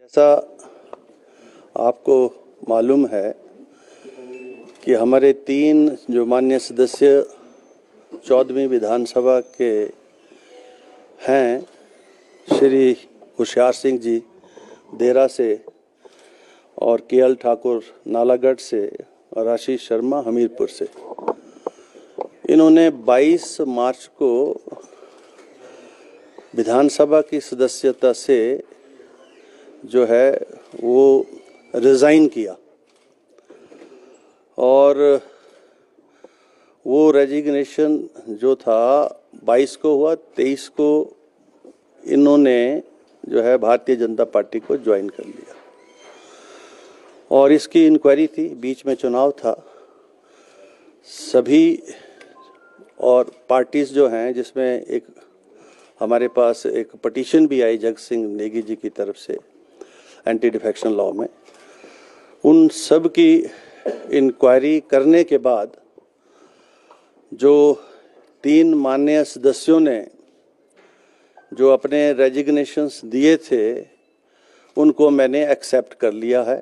जैसा आपको मालूम है कि हमारे 3 जो माननीय सदस्य 14वीं विधानसभा के हैं, श्री होशियार सिंह जी देरा से और केएल ठाकुर नालागढ़ से और आशीष शर्मा हमीरपुर से, इन्होंने 22 मार्च को विधानसभा की सदस्यता से जो है वो रिज़ाइन किया और वो रेजिग्नेशन जो था 22 को हुआ। 23 को इन्होंने जो है भारतीय जनता पार्टी को ज्वाइन कर लिया और इसकी इंक्वायरी थी, बीच में चुनाव था। सभी और पार्टीज जो हैं, जिसमें एक हमारे पास एक पटिशन भी आई जगत सिंह नेगी जी की तरफ से एंटी डिफेक्शन लॉ में, उन सब की इंक्वायरी करने के बाद जो 3 माननीय सदस्यों ने जो अपने रेजिग्नेशंस दिए थे उनको मैंने एक्सेप्ट कर लिया है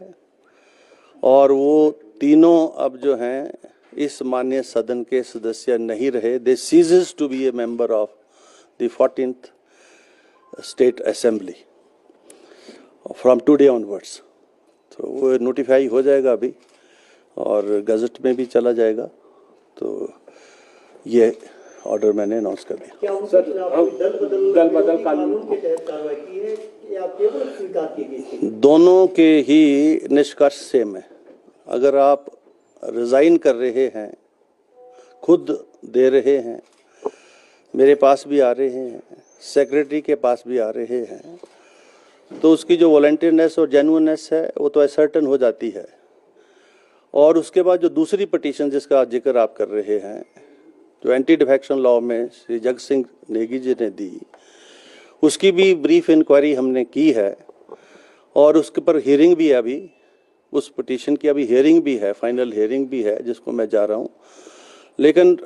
और वो तीनों अब जो हैं इस माननीय सदन के सदस्य नहीं रहे। They ceases to be a member of the 14th state assembly from today onwards. तो वो नोटिफाई हो जाएगा अभी और गजट में भी चला जाएगा। तो ये ऑर्डर मैंने अनाउंस कर दिया। क्या सर दल बदल कानून के तहत कार्रवाई की है या केवल स्वीकार की गई? दोनों के ही निष्कर्ष सेम है। अगर आप रिजाइन कर रहे हैं, खुद दे रहे हैं, मेरे पास भी आ रहे हैं, सेक्रेटरी के पास भी आ रहे हैं, तो उसकी जो वॉलंटियरनेस और जेन्युइननेस है वो तो असर्टन हो जाती है। और उसके बाद जो दूसरी पटिशन जिसका जिक्र आप कर रहे हैं, जो एंटी डिफेक्शन लॉ में श्री जगत सिंह नेगी जी ने दी, उसकी भी ब्रीफ इंक्वायरी हमने की है और उसके पर हियरिंग भी है। अभी उस पटिशन की अभी हियरिंग भी है, फाइनल हियरिंग भी है जिसको मैं जा रहा हूँ। लेकिन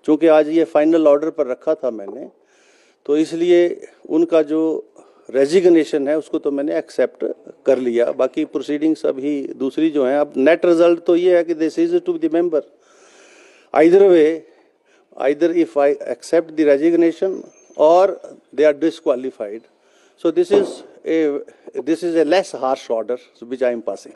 चूँकि आज ये फाइनल ऑर्डर पर रखा था मैंने, तो इसलिए उनका जो रेजिग्नेशन है उसको तो मैंने एक्सेप्ट कर लिया। बाकी प्रोसीडिंग्स अभी दूसरी जो हैं, अब नेट रिजल्ट तो ये है कि this is to the member either way, either if I accept the resignation और they are disqualified. So this is a less harsh order which I am passing.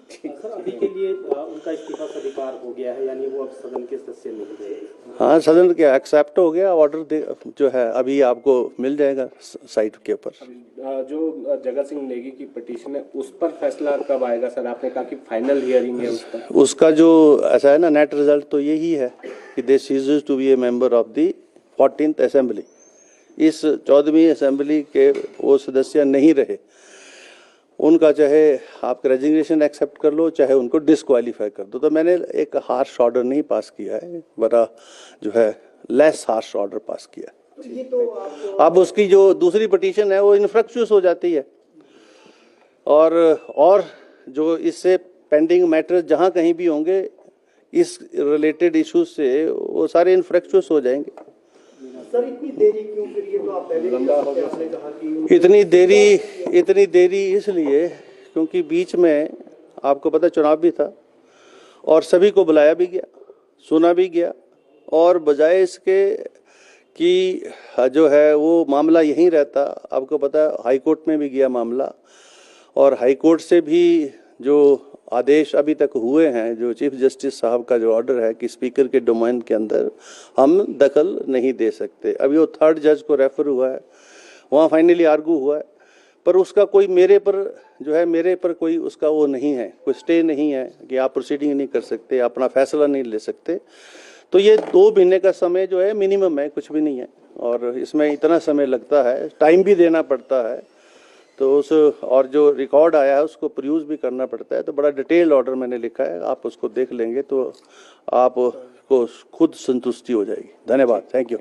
Sir, अभी के लिए उनका इस्तीफा स्वीकार हो गया है, यानी वो अब सदन के सदस्य नहीं रहे। हाँ, सदन के एक्सेप्ट हो गया ऑर्डर, जो है अभी आपको मिल जाएगा साइट के ऊपर। जो जगत सिंह नेगी की पिटीशन है उस पर फैसला कब आएगा सर? आपने कहा कि फाइनल हियरिंग है उस पर। उसका जो ऐसा है ना, नेट रिजल्ट तो यही है कि they ceases to be a member of the 14th assembly. इस 14वीं असेंबली के वो सदस्य नहीं रहे, उनका चाहे आप रेजिग्नेशन एक्सेप्ट कर लो, चाहे उनको डिसक्वालीफाई कर दो। तो मैंने एक हार्श ऑर्डर नहीं पास किया है, बड़ा जो है लेस हार्श ऑर्डर पास किया। अब उसकी जो दूसरी पिटीशन है वो इनफ्रक्चुअस हो जाती है और जो इससे पेंडिंग मैटर्स जहाँ कहीं भी होंगे इस रिलेटेड इश्यूज से, वो सारे इनफ्रक्चुअस हो जाएंगे। सर, इतनी देरी क्यों करी है? तो आप पहले आपने कहा कि इतनी देरी इसलिए क्योंकि बीच में आपको पता चुनाव भी था और सभी को बुलाया भी गया, सुना भी गया, और बजाय इसके कि जो है वो मामला यहीं रहता, आपको पता है हाई कोर्ट में भी गया मामला, और हाई कोर्ट से भी जो आदेश अभी तक हुए हैं, जो चीफ जस्टिस साहब का जो ऑर्डर है कि स्पीकर के डोमेन के अंदर हम दखल नहीं दे सकते। अभी वो 3rd जज को रेफर हुआ है, वहाँ फाइनली आर्गू हुआ है, पर उसका कोई मेरे पर कोई उसका वो नहीं है, कोई स्टे नहीं है कि आप प्रोसीडिंग नहीं कर सकते, अपना फैसला नहीं ले सकते। तो ये 2 महीने का समय जो है मिनिमम है, कुछ भी नहीं है, और इसमें इतना समय लगता है, टाइम भी देना पड़ता है, तो उस और जो रिकॉर्ड आया है उसको प्रोड्यूस भी करना पड़ता है। तो बड़ा डिटेल्ड ऑर्डर मैंने लिखा है, आप उसको देख लेंगे तो आपको खुद संतुष्टि हो जाएगी। धन्यवाद, थैंक यू।